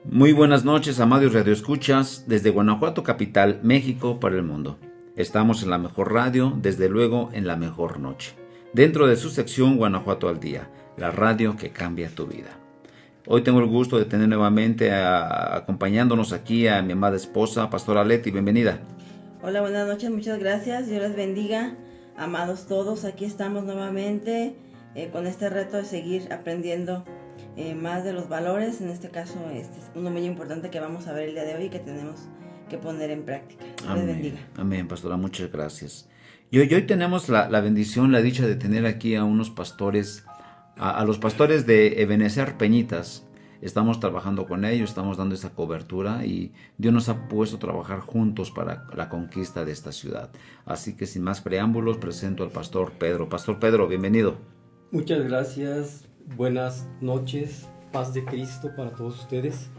Muy buenas noches, amados radioescuchas, desde Guanajuato capital, México, para el mundo. Estamos en la mejor radio, desde luego en la mejor noche. Dentro de su sección Guanajuato al Día, la radio que cambia tu vida. Hoy tengo el gusto de tener nuevamente acompañándonos aquí a mi amada esposa, Pastora Leti. Bienvenida. Hola, buenas noches, muchas gracias. Dios les bendiga, amados todos. Aquí estamos nuevamente con este reto de seguir aprendiendo más de los valores. En este caso, este es uno muy importante que vamos a ver el día de hoy y que tenemos que poner en práctica. Dios les bendiga. Amén, pastora, muchas gracias. Y hoy tenemos la bendición, la dicha de tener aquí a unos pastores, a los pastores de Ebenezer Peñitas. Estamos trabajando con ellos, estamos dando esa cobertura y Dios nos ha puesto a trabajar juntos para la conquista de esta ciudad. Así que sin más preámbulos, presento al pastor Pedro. Pastor Pedro, bienvenido. Muchas gracias, buenas noches, paz de Cristo para todos ustedes.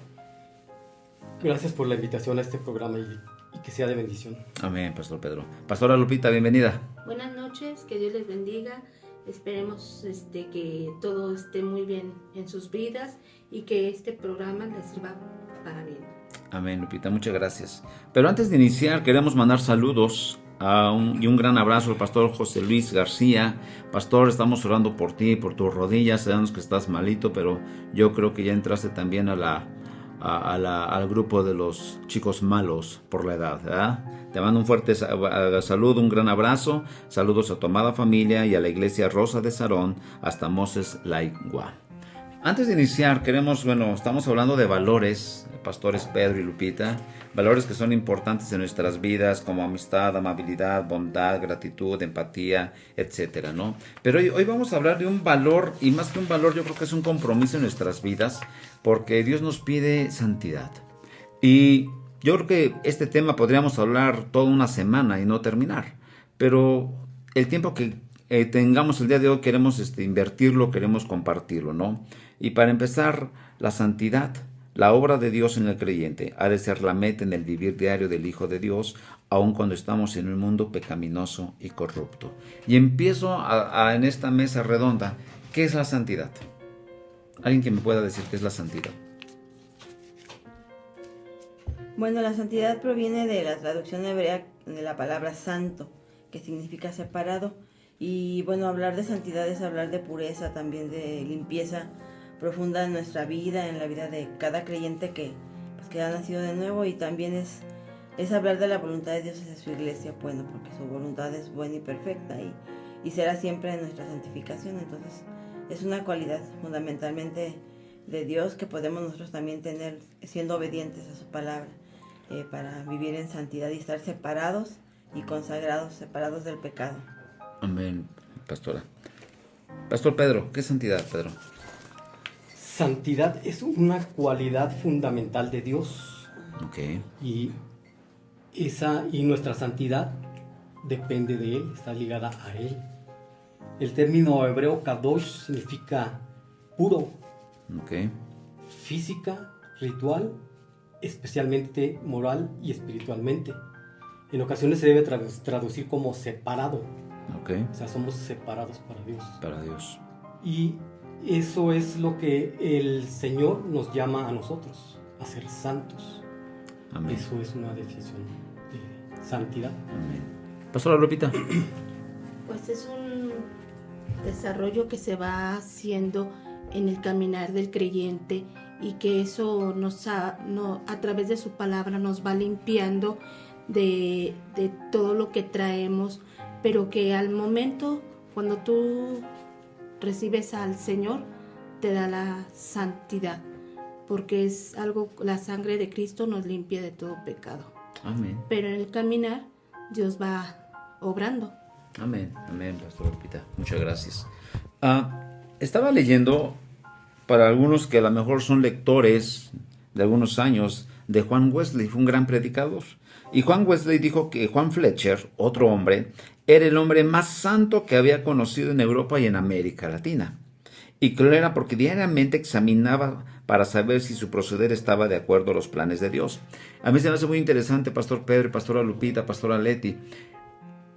Gracias por la invitación a este programa y que sea de bendición. Amén, pastor Pedro. Pastora Lupita, bienvenida. Buenas noches, que Dios les bendiga. Esperemos que todo esté muy bien en sus vidas y que este programa les sirva para bien. Amén, Lupita, muchas gracias. Pero antes de iniciar, queremos mandar saludos y un gran abrazo al pastor José Luis García. Pastor, estamos orando por ti, por tus rodillas. Sabemos que estás malito, pero yo creo que ya entraste también al grupo de los chicos malos por la edad, ¿verdad? Te mando un fuerte saludo, un gran abrazo. Saludos a tu amada familia y a la iglesia Rosa de Sarón hasta Moses Laigua. Antes de iniciar, estamos hablando de valores, pastores Pedro y Lupita, valores que son importantes en nuestras vidas como amistad, amabilidad, bondad, gratitud, empatía, etcétera, ¿no? Pero hoy vamos a hablar de un valor, y más que un valor, yo creo que es un compromiso en nuestras vidas, porque Dios nos pide santidad. Y yo creo que este tema podríamos hablar toda una semana y no terminar, pero el tiempo que tengamos el día de hoy queremos invertirlo, queremos compartirlo, ¿no? Y para empezar, la santidad, la obra de Dios en el creyente, ha de ser la meta en el vivir diario del Hijo de Dios, aun cuando estamos en un mundo pecaminoso y corrupto. Y empiezo en esta mesa redonda, ¿qué es la santidad? ¿Alguien que me pueda decir qué es la santidad? Bueno, la santidad proviene de la traducción hebrea de la palabra santo, que significa separado. Y bueno, hablar de santidad es hablar de pureza, también de limpieza profunda en nuestra vida, en la vida de cada creyente que ha nacido de nuevo, y también es hablar de la voluntad de Dios hacia su iglesia, bueno, porque su voluntad es buena y perfecta y será siempre nuestra santificación. Entonces es una cualidad fundamentalmente de Dios que podemos nosotros también tener siendo obedientes a su palabra, para vivir en santidad y estar separados y consagrados, separados del pecado. Amén, pastora. Pastor Pedro, ¿qué es santidad, Pedro? Santidad es una cualidad fundamental de Dios. Okay. Y nuestra santidad depende de Él, está ligada a Él. El término hebreo kadosh significa puro, Okay. física, ritual, especialmente moral y espiritualmente. En ocasiones se debe traducir como separado. Okay. O sea, somos separados para Dios. Para Dios. Y eso es lo que el Señor nos llama a nosotros, a ser santos. Amén. Eso es una definición de santidad. Amén. Pastora Lupita. Pues es un desarrollo que se va haciendo en el caminar del creyente y que eso a través de su palabra nos va limpiando de todo lo que traemos, pero que al momento, cuando tú recibes al Señor, te da la santidad, porque es algo, la sangre de Cristo nos limpia de todo pecado. Amén. Pero en el caminar, Dios va obrando. Amén, amén, pastora Lupita. Muchas gracias. Estaba leyendo, para algunos que a lo mejor son lectores de algunos años, de Juan Wesley, fue un gran predicador. Y Juan Wesley dijo que Juan Fletcher, otro hombre, era el hombre más santo que había conocido en Europa y en América Latina. Y que lo era porque diariamente examinaba para saber si su proceder estaba de acuerdo a los planes de Dios. A mí se me hace muy interesante, Pastor Pedro, Pastora Lupita, Pastora Leti,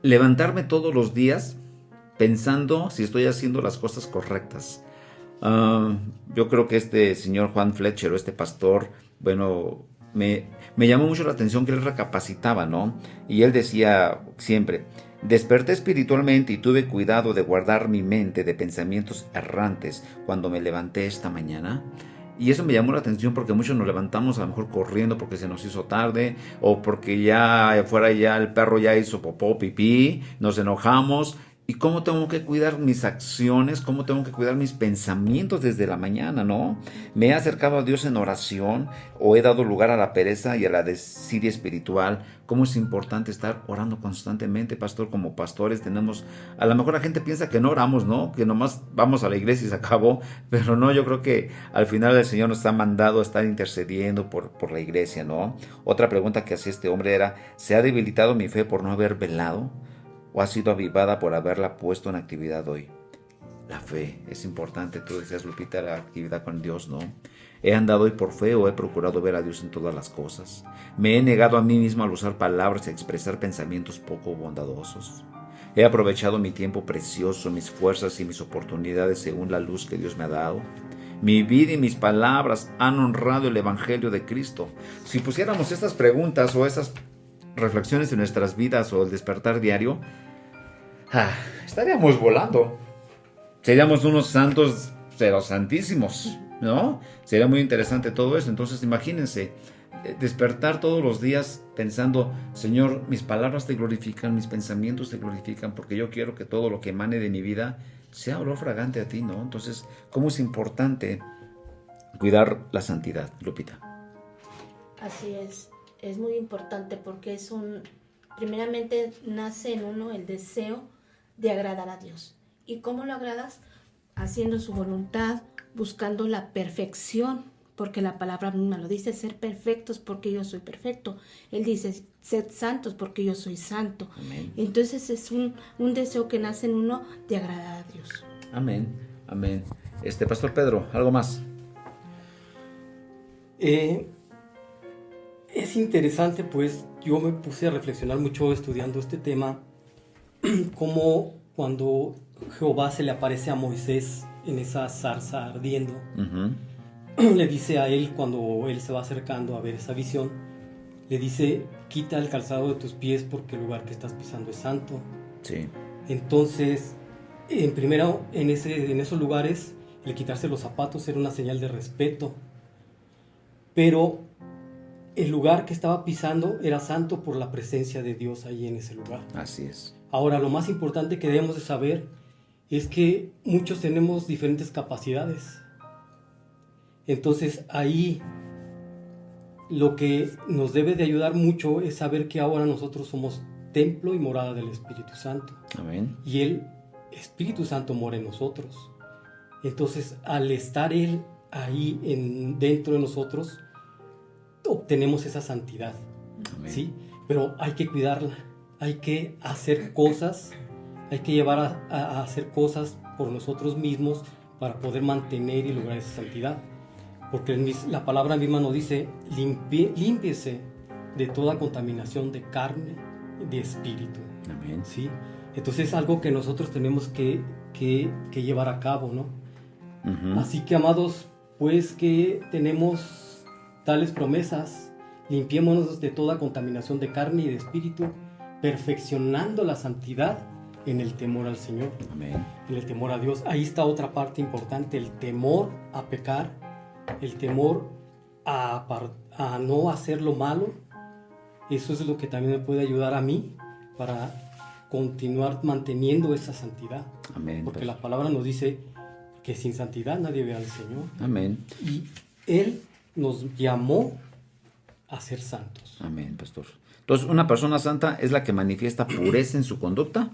levantarme todos los días pensando si estoy haciendo las cosas correctas. Yo creo que este señor Juan Fletcher o este pastor, bueno, me llamó mucho la atención que él recapacitaba, ¿no? Y él decía siempre: desperté espiritualmente y tuve cuidado de guardar mi mente de pensamientos errantes cuando me levanté esta mañana. Y eso me llamó la atención porque muchos nos levantamos a lo mejor corriendo porque se nos hizo tarde o porque ya afuera ya el perro ya hizo popó, pipí, nos enojamos. ¿Y cómo tengo que cuidar mis acciones? ¿Cómo tengo que cuidar mis pensamientos desde la mañana, no? ¿Me he acercado a Dios en oración o he dado lugar a la pereza y a la desidia espiritual? ¿Cómo es importante estar orando constantemente, pastor? Como pastores tenemos, a lo mejor la gente piensa que no oramos, ¿no? Que nomás vamos a la iglesia y se acabó, pero no, yo creo que al final el Señor nos ha mandado a estar intercediendo por la iglesia, ¿no? Otra pregunta que hacía este hombre era: ¿se ha debilitado mi fe por no haber velado? ¿O ha sido avivada por haberla puesto en actividad hoy? La fe es importante. Tú decías, Lupita, la actividad con Dios, ¿no? ¿He andado hoy por fe o he procurado ver a Dios en todas las cosas? ¿Me he negado a mí mismo al usar palabras y expresar pensamientos poco bondadosos? ¿He aprovechado mi tiempo precioso, mis fuerzas y mis oportunidades según la luz que Dios me ha dado? ¿Mi vida y mis palabras han honrado el Evangelio de Cristo? Si pusiéramos estas preguntas o esas reflexiones en nuestras vidas o el despertar diario, estaríamos volando. Seríamos unos santos, pero santísimos, ¿no? Sería muy interesante todo eso. Entonces imagínense, despertar todos los días pensando: Señor, mis palabras te glorifican, mis pensamientos te glorifican, porque yo quiero que todo lo que emane de mi vida sea olor fragante a ti, ¿no? Entonces, ¿cómo es importante cuidar la santidad, Lupita? Así es muy importante porque primeramente nace en uno el deseo de agradar a Dios. ¿Y cómo lo agradas? Haciendo su voluntad, buscando la perfección, porque la palabra misma lo dice: ser perfectos porque yo soy perfecto. Él dice: sed santos porque yo soy santo. Amén. Entonces es un deseo que nace en uno de agradar a Dios. Amén, amén. Pastor Pedro, ¿algo más? Es interesante, pues yo me puse a reflexionar mucho estudiando este tema, como cuando Jehová se le aparece a Moisés en esa zarza ardiendo, le dice a él, cuando él se va acercando a ver esa visión, le dice: quita el calzado de tus pies porque el lugar que estás pisando es santo. Sí. Entonces, en esos lugares, el quitarse los zapatos era una señal de respeto, pero el lugar que estaba pisando era santo por la presencia de Dios ahí en ese lugar. Así es. Ahora, lo más importante que debemos de saber es que muchos tenemos diferentes capacidades. Entonces, ahí lo que nos debe de ayudar mucho es saber que ahora nosotros somos templo y morada del Espíritu Santo. Amén. Y el Espíritu Santo mora en nosotros. Entonces, al estar Él ahí dentro de nosotros, obtenemos esa santidad. Amén. ¿Sí? Pero hay que cuidarla, hay que hacer cosas, hay que llevar a hacer cosas por nosotros mismos para poder mantener y lograr esa santidad. Porque la palabra misma nos dice: límpiese de toda contaminación de carne y de espíritu. Amén. ¿Sí? Entonces es algo que nosotros tenemos que llevar a cabo, ¿no? Así que, amados, pues que tenemos tales promesas: limpiémonos de toda contaminación de carne y de espíritu, perfeccionando la santidad en el temor al Señor. Amén. En el temor a Dios. Ahí está otra parte importante: el temor a pecar, el temor a no hacer lo malo. Eso es lo que también me puede ayudar a mí para continuar manteniendo esa santidad. Amén. Porque Pues. la palabra nos dice que sin santidad nadie ve al Señor. Amén. Y Él nos llamó a ser santos. Amén, pastor. Entonces, una persona santa es la que manifiesta pureza en su conducta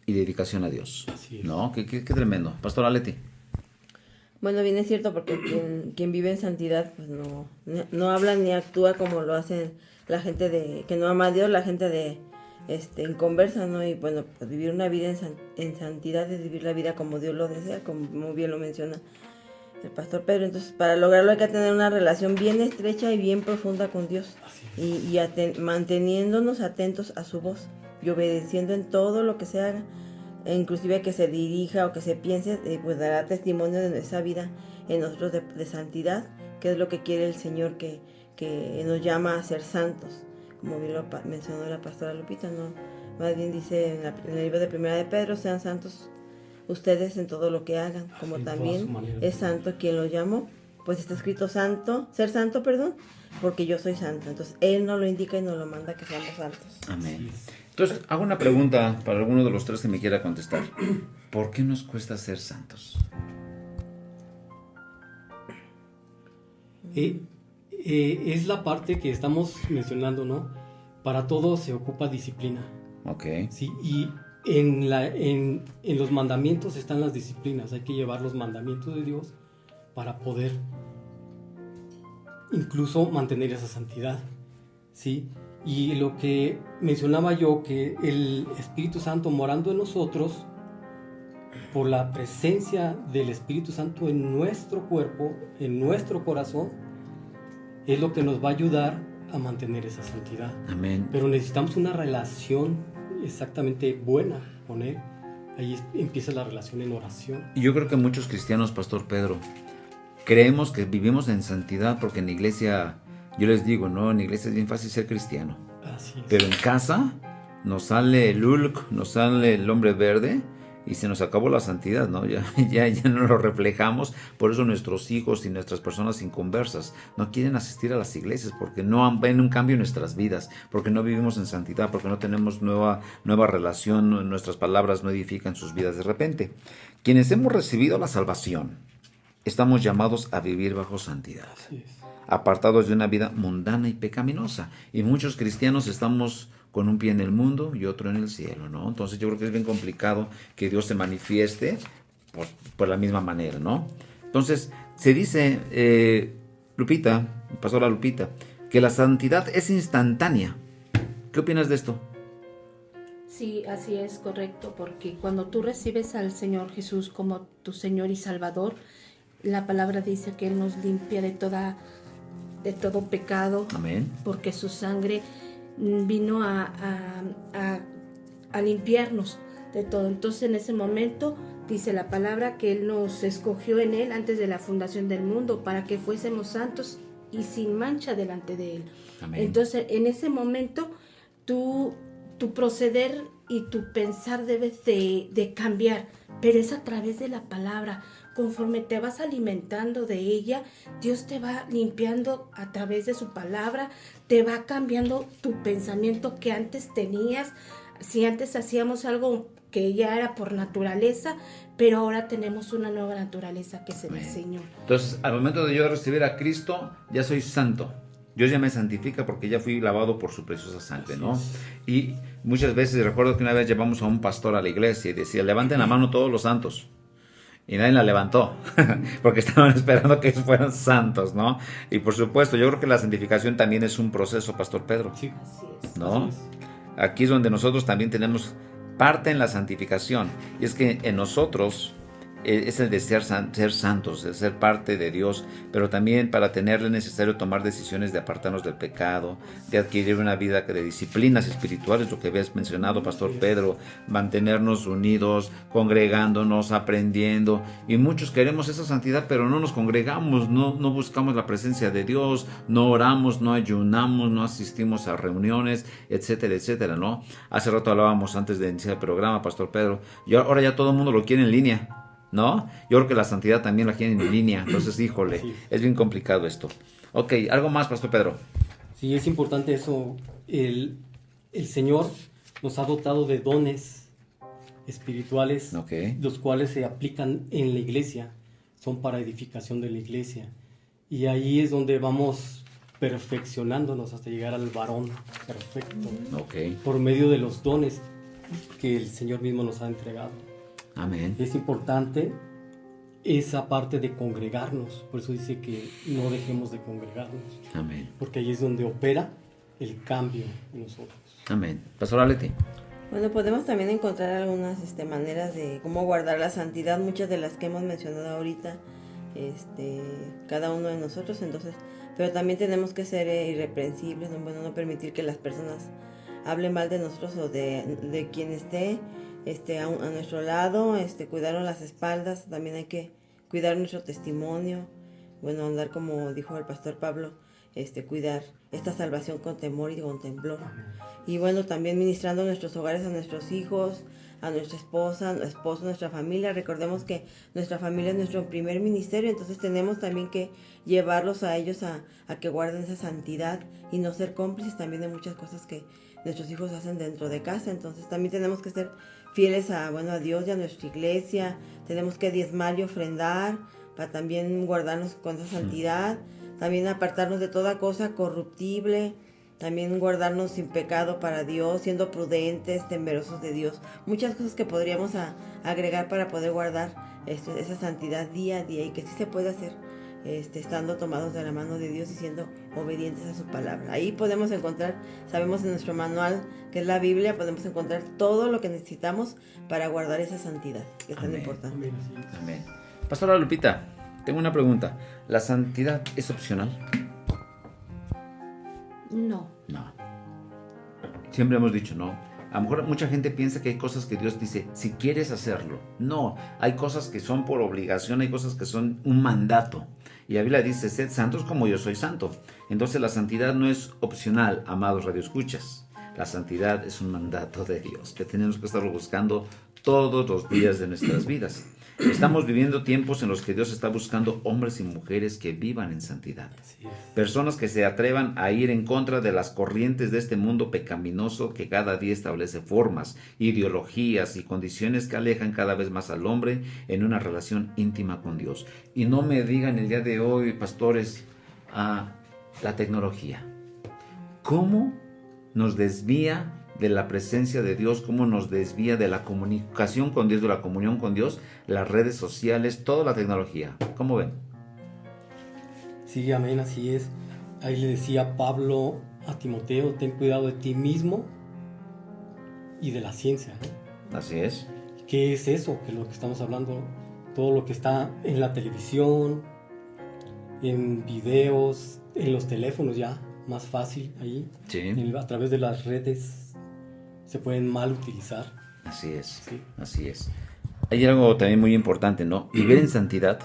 y dedicación a Dios. Así es. ¿No? Qué tremendo. Pastor Aleti. Bueno, bien es cierto, porque quien vive en santidad pues no habla ni actúa como lo hacen la gente que no ama a Dios, la gente inconversa, ¿no? Y bueno, pues vivir una vida en santidad es vivir la vida como Dios lo desea, como bien lo menciona el pastor Pedro. Entonces, para lograrlo hay que tener una relación bien estrecha y bien profunda con Dios, manteniéndonos atentos a su voz y obedeciendo en todo lo que se haga, e inclusive que se dirija o que se piense, pues dará testimonio de nuestra vida en nosotros de santidad, que es lo que quiere el Señor, que nos llama a ser santos, como bien lo mencionó la pastora Lupita, ¿no? Más bien dice en el libro de Primera de Pedro, sean santos ustedes en todo lo que hagan, como Sí, también toda su manera. es santo quien lo llamó, pues está escrito ser santo, porque yo soy santo. Entonces Él nos lo indica y nos lo manda que seamos santos. Amén. Entonces, hago una pregunta para alguno de los tres que me quiera contestar. ¿Por qué nos cuesta ser santos? Es la parte que estamos mencionando, ¿no? Para todo se ocupa disciplina. Ok. Sí, y en los mandamientos están las disciplinas. Hay que llevar los mandamientos de Dios para poder incluso mantener esa santidad, ¿sí? Y lo que mencionaba yo, que el Espíritu Santo morando en nosotros, por la presencia del Espíritu Santo en nuestro cuerpo, en nuestro corazón, es lo que nos va a ayudar a mantener esa santidad. Amén. Pero necesitamos una relación exactamente buena con Él. Ahí empieza la relación en oración. Y yo creo que muchos cristianos, Pastor Pedro, creemos que vivimos en santidad porque en la iglesia, yo les digo, ¿no? En la iglesia es bien fácil ser cristiano. Así es. Pero en casa nos sale el Hulk, nos sale el hombre verde y se nos acabó la santidad, ¿no? Ya no lo reflejamos. Por eso nuestros hijos y nuestras personas inconversas no quieren asistir a las iglesias porque no ven un cambio en nuestras vidas, porque no vivimos en santidad, porque no tenemos nueva relación, nuestras palabras no edifican sus vidas de repente. Quienes hemos recibido la salvación, estamos llamados a vivir bajo santidad, Así es. apartados de una vida mundana y pecaminosa. Y muchos cristianos estamos con un pie en el mundo y otro en el cielo, ¿no? Entonces yo creo que es bien complicado que Dios se manifieste por la misma manera, ¿no? Entonces se dice, Lupita, pastora Lupita, que la santidad es instantánea. ¿Qué opinas de esto? Sí, así es, correcto, porque cuando tú recibes al Señor Jesús como tu Señor y Salvador, la palabra dice que Él nos limpia de todo pecado, Amén. porque su sangre vino a limpiarnos de todo. Entonces en ese momento dice la palabra que Él nos escogió en Él antes de la fundación del mundo para que fuésemos santos y sin mancha delante de Él. Amén. Entonces en ese momento tu proceder y tu pensar debes de cambiar, pero es a través de la palabra. Conforme te vas alimentando de ella, Dios te va limpiando a través de su palabra, te va cambiando tu pensamiento que antes tenías. Si antes hacíamos algo que ya era por naturaleza, pero ahora tenemos una nueva naturaleza que es el Señor. Entonces, al momento de yo recibir a Cristo, ya soy santo. Dios ya me santifica porque ya fui lavado por su preciosa sangre, ¿no? Y muchas veces recuerdo que una vez llevamos a un pastor a la iglesia y decía, levanten la mano todos los santos. Y nadie la levantó, porque estaban esperando que fueran santos, ¿no? Y por supuesto, yo creo que la santificación también es un proceso, Pastor Pedro, Sí. Así es. ¿no? Así es. Aquí es donde nosotros también tenemos parte en la santificación. Y es que en nosotros es el de ser santos, de ser parte de Dios, pero también para tenerle es necesario tomar decisiones de apartarnos del pecado, de adquirir una vida de disciplinas espirituales, lo que habías mencionado, Pastor Pedro, mantenernos unidos, congregándonos, aprendiendo. Y muchos queremos esa santidad, pero no nos congregamos, no buscamos la presencia de Dios, no oramos, no ayunamos, no asistimos a reuniones, etcétera, etcétera, ¿no? Hace rato hablábamos antes de iniciar el programa, Pastor Pedro, y ahora ya todo el mundo lo quiere en línea, ¿no? Yo creo que la santidad también la quieren en línea. Entonces, híjole, Sí. es bien complicado esto. Ok, algo más, Pastor Pedro. Sí, es importante eso. El Señor nos ha dotado de dones espirituales, Ok. los cuales se aplican en la iglesia, son para edificación de la iglesia. Y ahí es donde vamos perfeccionándonos hasta llegar al varón perfecto, Ok, por medio de los dones que el Señor mismo nos ha entregado. amén. Es importante esa parte de congregarnos, por eso dice que no dejemos de congregarnos, Amén. porque ahí es donde opera el cambio en nosotros. Amén. Pastor Aleti. Bueno, podemos también encontrar algunas maneras de cómo guardar la santidad, muchas de las que hemos mencionado ahorita, cada uno de nosotros. Entonces, pero también tenemos que ser irreprensibles, no permitir que las personas hablen mal de nosotros o de quien esté a nuestro lado, cuidarnos las espaldas, también hay que cuidar nuestro testimonio, bueno, andar como dijo el pastor Pablo, cuidar esta salvación con temor y con temblor. Y bueno, también ministrando nuestros hogares a nuestros hijos, a nuestra esposa, esposo, nuestra familia. Recordemos que nuestra familia es nuestro primer ministerio, entonces tenemos también que llevarlos a ellos a que guarden esa santidad y no ser cómplices también de muchas cosas que nuestros hijos hacen dentro de casa. Entonces también tenemos que ser fieles a Dios y a nuestra iglesia. Tenemos que diezmar y ofrendar para también guardarnos con esa santidad. También apartarnos de toda cosa corruptible. También guardarnos sin pecado para Dios, siendo prudentes, temerosos de Dios. Muchas cosas que podríamos agregar para poder guardar esa santidad día a día, y que sí se puede hacer estando tomados de la mano de Dios y siendo obedientes a su palabra. Ahí podemos encontrar, sabemos en nuestro manual, que es la Biblia, podemos encontrar todo lo que necesitamos para guardar esa santidad, que es tan importante. Amén. Pastora Lupita, tengo una pregunta. ¿La santidad es opcional? No. Siempre hemos dicho no. A lo mejor mucha gente piensa que hay cosas que Dios dice, si quieres hacerlo. No, hay cosas que son por obligación, hay cosas que son un mandato. Y la Biblia dice, sed santos como yo soy santo. Entonces la santidad no es opcional, amados radioescuchas. La santidad es un mandato de Dios, que tenemos que estarlo buscando todos los días de nuestras vidas. Estamos viviendo tiempos en los que Dios está buscando hombres y mujeres que vivan en santidad. Personas que se atrevan a ir en contra de las corrientes de este mundo pecaminoso que cada día establece formas, ideologías y condiciones que alejan cada vez más al hombre en una relación íntima con Dios. Y no me digan el día de hoy, pastores, la tecnología. ¿Cómo nos desvía de la presencia de Dios, cómo nos desvía de la comunicación con Dios, de la comunión con Dios, las redes sociales, toda la tecnología? ¿Cómo ven? Sí, amén, así es. Ahí le decía Pablo a Timoteo, ten cuidado de ti mismo y de la ciencia, ¿no? Así es. ¿Qué es eso? Que es lo que estamos hablando, todo lo que está en la televisión, en videos, en los teléfonos ya, más fácil ahí, Sí. A través de las redes se pueden mal utilizar. Así es, Sí. así es. Hay algo también muy importante, ¿no? Vivir en santidad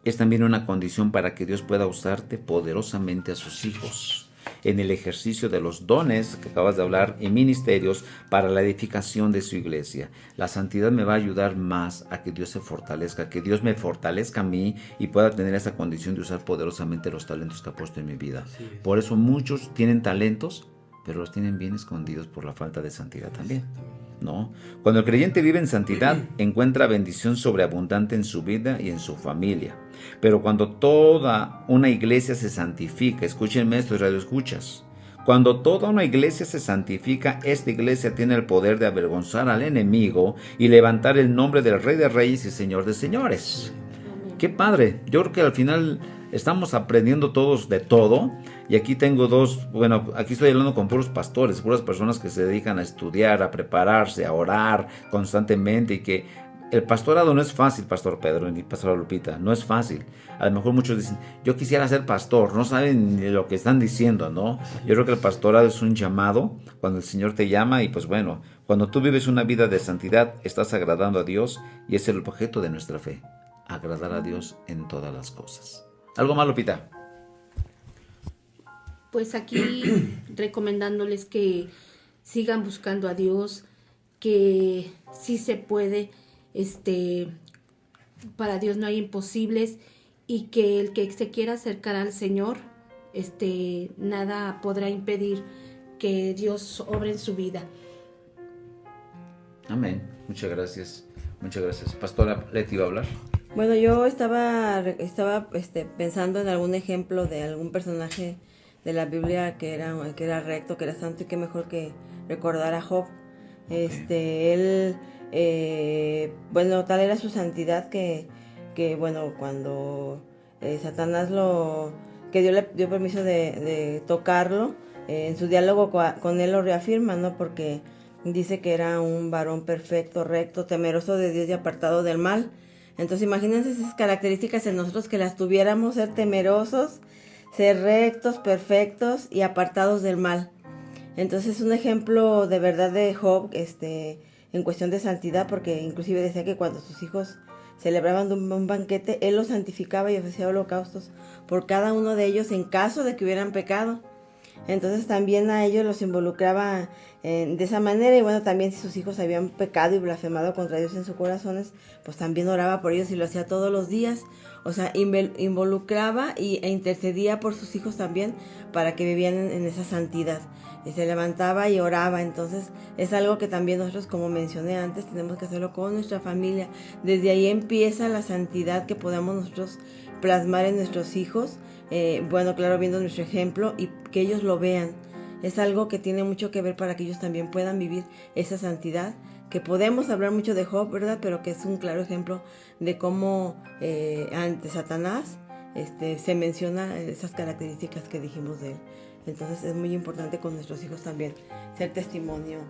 es también una condición para que Dios pueda usarte poderosamente a sus hijos en el ejercicio de los dones que acabas de hablar y ministerios para la edificación de su iglesia. La santidad me va a ayudar más a que Dios se fortalezca, que Dios me fortalezca a mí y pueda tener esa condición de usar poderosamente los talentos que ha puesto en mi vida. Por eso muchos tienen talentos, pero los tienen bien escondidos por la falta de santidad también, ¿no? Cuando el creyente vive en santidad, encuentra bendición sobreabundante en su vida y en su familia. Pero cuando toda una iglesia se santifica, escúchenme esto, radioescuchas, cuando toda una iglesia se santifica, esta iglesia tiene el poder de avergonzar al enemigo y levantar el nombre del Rey de Reyes y Señor de Señores. ¡Qué padre! Yo creo que al final estamos aprendiendo todos de todo. Y aquí tengo aquí estoy hablando con puros pastores, puras personas que se dedican a estudiar, a prepararse, a orar constantemente, y que el pastorado no es fácil, Pastor Pedro y Pastora Lupita, no es fácil. A lo mejor muchos dicen, yo quisiera ser pastor, no saben ni lo que están diciendo, ¿no? Yo creo que el pastorado es un llamado, cuando el Señor te llama, y pues bueno, cuando tú vives una vida de santidad, estás agradando a Dios, y es el objeto de nuestra fe, agradar a Dios en todas las cosas. ¿Algo más, Lupita? Pues aquí recomendándoles que sigan buscando a Dios, que sí se puede, para Dios no hay imposibles, y que el que se quiera acercar al Señor, nada podrá impedir que Dios obre en su vida. Amén. Muchas gracias. Muchas gracias. Pastora Leti iba a hablar. Bueno, yo estaba pensando en algún ejemplo de algún personaje de la Biblia que era recto, que era santo, y qué mejor que recordar a Job. Él, tal era su santidad que cuando Satanás le dio permiso de tocarlo, en su diálogo con él lo reafirma, ¿no? Porque dice que era un varón perfecto, recto, temeroso de Dios y apartado del mal. Entonces imagínense esas características en nosotros, que las tuviéramos: ser temerosos, ser rectos, perfectos y apartados del mal. Entonces un ejemplo de verdad de Job, en cuestión de santidad, porque inclusive decía que cuando sus hijos celebraban un banquete, él los santificaba y ofrecía holocaustos por cada uno de ellos en caso de que hubieran pecado. Entonces también a ellos los involucraba de esa manera, y bueno, también si sus hijos habían pecado y blasfemado contra Dios en sus corazones, pues también oraba por ellos y lo hacía todos los días. O sea, involucraba e intercedía por sus hijos también para que vivían en esa santidad. Y se levantaba y oraba. Entonces es algo que también nosotros, como mencioné antes, tenemos que hacerlo con nuestra familia. Desde ahí empieza la santidad que podamos nosotros plasmar en nuestros hijos. Bueno, claro, viendo nuestro ejemplo y que ellos lo vean. Es algo que tiene mucho que ver para que ellos también puedan vivir esa santidad, que podemos hablar mucho de Job, ¿verdad? Pero que es un claro ejemplo de cómo ante Satanás se menciona esas características que dijimos de él. Entonces es muy importante con nuestros hijos también ser testimonio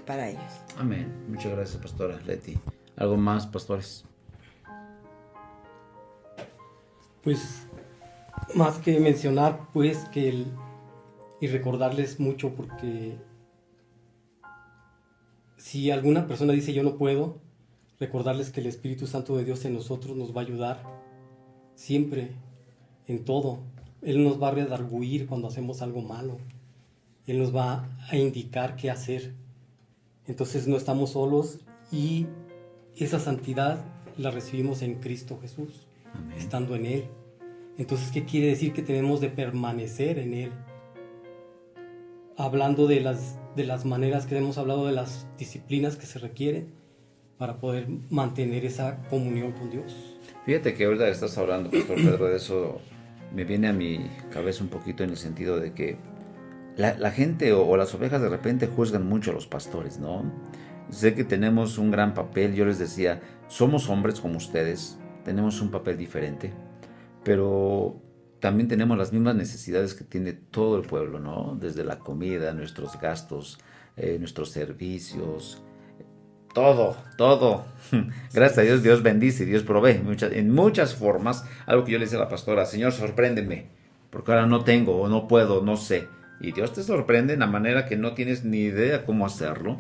para ellos. Amén. Muchas gracias, pastora Leti. ¿Algo más, pastores? Pues más que mencionar, pues y recordarles mucho, porque si alguna persona dice yo no puedo, recordarles que el Espíritu Santo de Dios en nosotros nos va a ayudar siempre, en todo. Él nos va a redarguir cuando hacemos algo malo. Él nos va a indicar qué hacer. Entonces no estamos solos, y esa santidad la recibimos en Cristo Jesús, Amén, estando en Él. Entonces, ¿qué quiere decir? Que tenemos de permanecer en Él. Hablando de las maneras que hemos hablado, de las disciplinas que se requieren para poder mantener esa comunión con Dios. Fíjate que ahorita estás hablando, Pastor Pedro, de eso me viene a mi cabeza un poquito, en el sentido de que la gente o las ovejas de repente juzgan mucho a los pastores, ¿no? Sé que tenemos un gran papel. Yo les decía, somos hombres como ustedes, tenemos un papel diferente, pero también tenemos las mismas necesidades que tiene todo el pueblo, ¿no? Desde la comida, nuestros gastos, nuestros servicios, todo. Gracias a Dios, Dios bendice y Dios provee en muchas formas. Algo que yo le decía a la pastora: Señor, sorpréndeme, porque ahora no tengo o no puedo, no sé. Y Dios te sorprende de una manera que no tienes ni idea cómo hacerlo.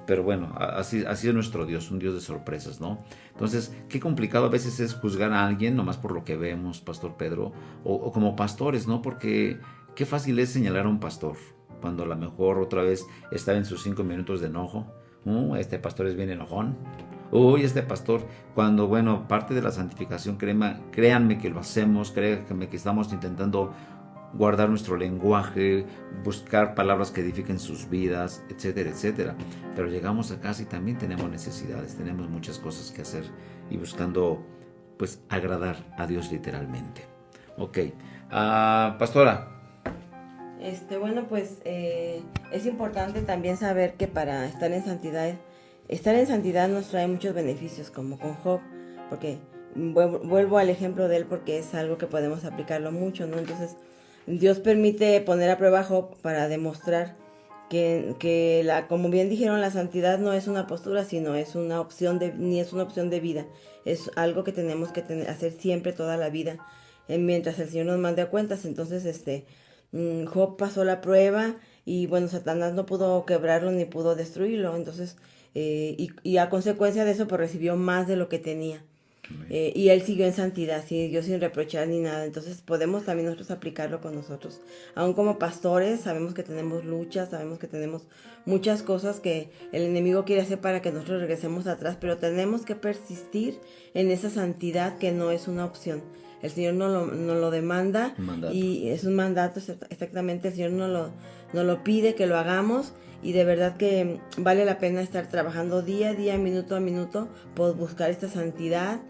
Pero bueno, así es nuestro Dios, un Dios de sorpresas, ¿no? Entonces, qué complicado a veces es juzgar a alguien nomás por lo que vemos, Pastor Pedro, o como pastores, ¿no? Porque qué fácil es señalar a un pastor cuando a lo mejor otra vez está en sus 5 minutos de enojo. Este pastor es bien enojón. Uy, este pastor, cuando, bueno, parte de la santificación, créanme que lo hacemos, créanme que estamos intentando guardar nuestro lenguaje, buscar palabras que edifiquen sus vidas, etcétera, etcétera. Pero llegamos a casa y también tenemos necesidades, tenemos muchas cosas que hacer y buscando, pues, agradar a Dios literalmente. Ok, pastora. Bueno, pues es importante también saber que para estar en santidad nos trae muchos beneficios, como con Job, porque vuelvo al ejemplo de él porque es algo que podemos aplicarlo mucho, ¿no? Entonces, Dios permite poner a prueba a Job para demostrar que como bien dijeron, la santidad no es una postura, sino es una opción ni es una opción de vida. Es algo que tenemos que hacer siempre, toda la vida, mientras el Señor nos mande a cuentas. Entonces, Job pasó la prueba y bueno, Satanás no pudo quebrarlo ni pudo destruirlo. Entonces, y a consecuencia de eso, pues recibió más de lo que tenía. Y él siguió en santidad, siguió sin reprochar ni nada. Entonces podemos también nosotros aplicarlo con nosotros. Aún como pastores sabemos que tenemos luchas, sabemos que tenemos muchas cosas que el enemigo quiere hacer para que nosotros regresemos atrás, pero tenemos que persistir en esa santidad que no es una opción. El Señor nos lo demanda, y es un mandato, exactamente. El Señor nos lo pide que lo hagamos, y de verdad que vale la pena estar trabajando día a día, minuto a minuto, por buscar esta santidad.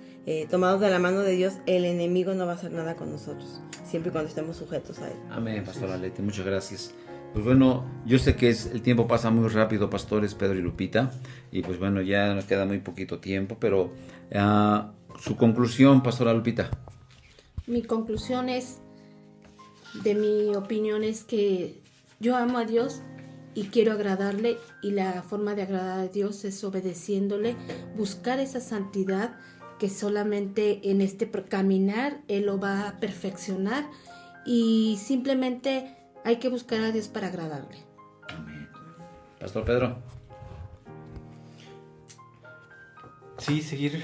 Tomados de la mano de Dios, el enemigo no va a hacer nada con nosotros, siempre y cuando estemos sujetos a él. Amén, pastora Leti, muchas gracias. Pues bueno, yo sé que el tiempo pasa muy rápido, pastores Pedro y Lupita, y pues bueno, ya nos queda muy poquito tiempo, pero su conclusión, pastora Lupita. Mi conclusión de mi opinión es que yo amo a Dios y quiero agradarle, y la forma de agradar a Dios es obedeciéndole, buscar esa santidad que solamente en este caminar Él lo va a perfeccionar, y simplemente hay que buscar a Dios para agradarle. Amén. Pastor Pedro. Sí, seguir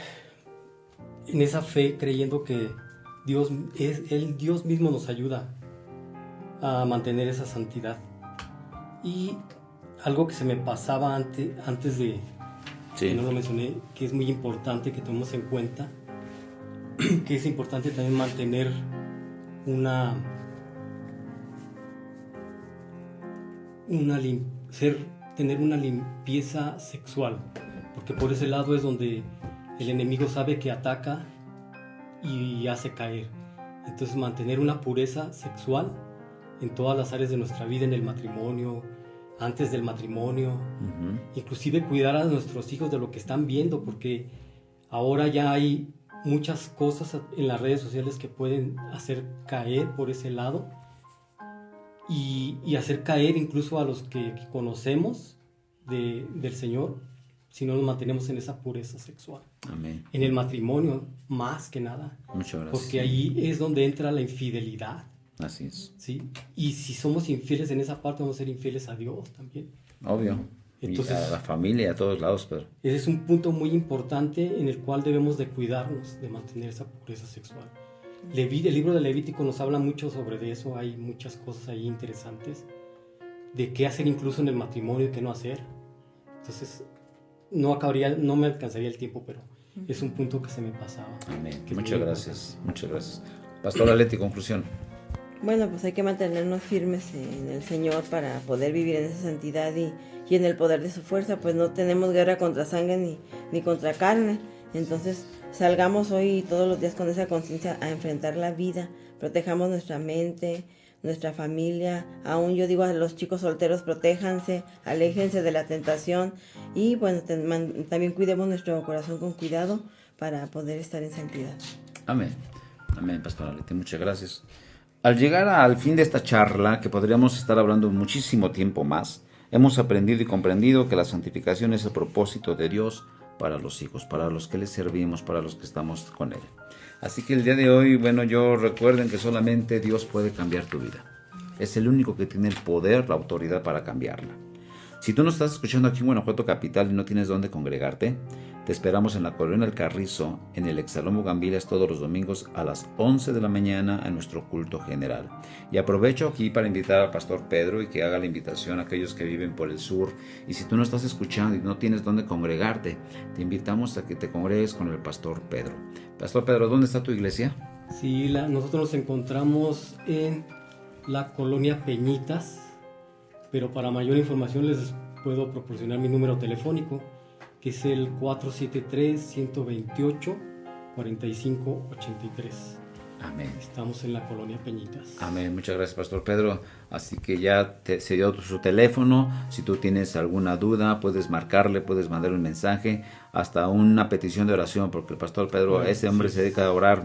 en esa fe, creyendo que Dios mismo nos ayuda a mantener esa santidad. Y algo que se me pasaba antes de que no lo mencioné, que es muy importante que tomemos en cuenta, que es importante también mantener tener una limpieza sexual, porque por ese lado es donde el enemigo sabe que ataca y hace caer. Entonces mantener una pureza sexual en todas las áreas de nuestra vida, en el matrimonio, antes del matrimonio, inclusive cuidar a nuestros hijos de lo que están viendo, porque ahora ya hay muchas cosas en las redes sociales que pueden hacer caer por ese lado y hacer caer incluso a los que conocemos del Señor, si no nos mantenemos en esa pureza sexual. Amén. En el matrimonio, más que nada. Muchas gracias. Porque ahí es donde entra la infidelidad. Así es. ¿Sí? Y si somos infieles en esa parte, vamos a ser infieles a Dios también. Obvio. Entonces, y a la familia, a todos lados, Pedro. Ese es un punto muy importante en el cual debemos de cuidarnos, de mantener esa pureza sexual. El libro de Levítico nos habla mucho sobre eso, hay muchas cosas ahí interesantes, de qué hacer incluso en el matrimonio y qué no hacer. Entonces, no me alcanzaría el tiempo, pero es un punto que se me pasaba. Amén. Muchas gracias, muchas gracias. Pastora Leti, conclusión. Bueno, pues hay que mantenernos firmes en el Señor para poder vivir en esa santidad y en el poder de su fuerza, pues no tenemos guerra contra sangre ni contra carne. Entonces salgamos hoy y todos los días con esa conciencia a enfrentar la vida, protejamos nuestra mente, nuestra familia, aún yo digo a los chicos solteros, protéjanse, aléjense de la tentación y bueno, también cuidemos nuestro corazón con cuidado para poder estar en santidad. Amén. Amén, Pastora Leti, muchas gracias. Al llegar al fin de esta charla, que podríamos estar hablando muchísimo tiempo más, hemos aprendido y comprendido que la santificación es el propósito de Dios para los hijos, para los que les servimos, para los que estamos con Él. Así que el día de hoy, recuerden que solamente Dios puede cambiar tu vida. Es el único que tiene el poder, la autoridad para cambiarla. Si tú nos estás escuchando aquí en Guanajuato Capital y no tienes dónde congregarte, te esperamos en la Colonia El Carrizo, en el Exalón Bugambilias, todos los domingos a las 11 de la mañana a nuestro culto general. Y aprovecho aquí para invitar al Pastor Pedro y que haga la invitación a aquellos que viven por el sur. Y si tú no estás escuchando y no tienes dónde congregarte, te invitamos a que te congregues con el Pastor Pedro. Pastor Pedro, ¿dónde está tu iglesia? Sí, nosotros nos encontramos en la Colonia Peñitas, pero para mayor información les puedo proporcionar mi número telefónico, que es el 473-128-4583. Amén. Estamos en la Colonia Peñitas. Amén. Muchas gracias, Pastor Pedro. Así que ya se dio su teléfono. Si tú tienes alguna duda, puedes marcarle, puedes mandar un mensaje, hasta una petición de oración, porque el Pastor Pedro, ese hombre se dedica a orar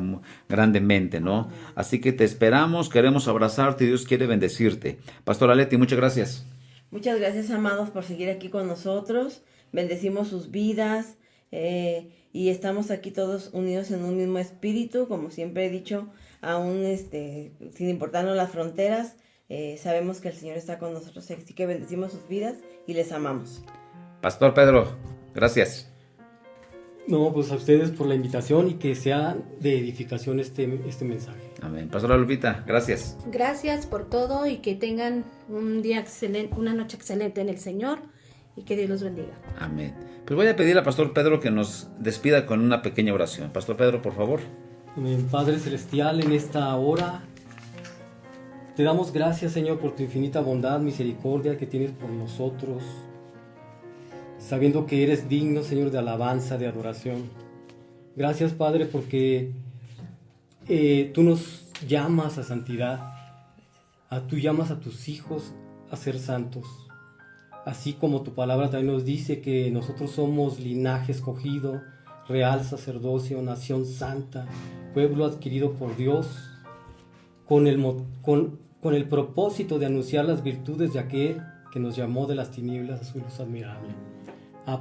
grandemente, ¿no? Así que te esperamos, queremos abrazarte y Dios quiere bendecirte. Pastora Leti, muchas gracias. Muchas gracias, amados, por seguir aquí con nosotros. Bendecimos sus vidas y estamos aquí todos unidos en un mismo espíritu, como siempre he dicho, aún sin importarnos las fronteras, sabemos que el Señor está con nosotros, así que bendecimos sus vidas y les amamos. Pastor Pedro, gracias. No, pues a ustedes por la invitación y que sea de edificación este mensaje. Amén. Pastora Lupita, gracias. Gracias por todo y que tengan un día excelente, una noche excelente en el Señor. Y que Dios los bendiga. Amén. Pues voy a pedir al Pastor Pedro que nos despida con una pequeña oración. Pastor Pedro, por favor. Amén. Padre Celestial, en esta hora te damos gracias, Señor, por tu infinita bondad, misericordia que tienes por nosotros, sabiendo que eres digno, Señor, de alabanza, de adoración. Gracias, Padre, porque tú nos llamas a santidad, tú llamas a tus hijos a ser santos. Así como tu palabra también nos dice que nosotros somos linaje escogido, real sacerdocio, nación santa, pueblo adquirido por Dios, con el propósito de anunciar las virtudes de aquel que nos llamó de las tinieblas a su luz admirable.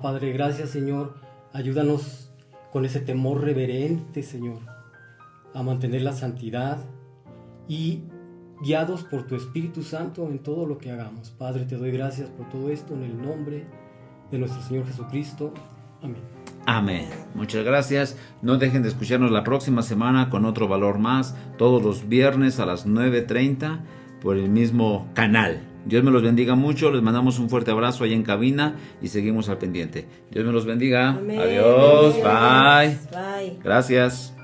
Padre, gracias, Señor, ayúdanos con ese temor reverente, Señor, a mantener la santidad y guiados por tu Espíritu Santo en todo lo que hagamos. Padre, te doy gracias por todo esto en el nombre de nuestro Señor Jesucristo. Amén. Amén. Muchas gracias. No dejen de escucharnos la próxima semana con otro valor más, todos los viernes a las 9:30 por el mismo canal. Dios me los bendiga mucho. Les mandamos un fuerte abrazo allá en cabina y seguimos al pendiente. Dios me los bendiga. Amén. Adiós. Bendiciones. Bye. Bye. Gracias.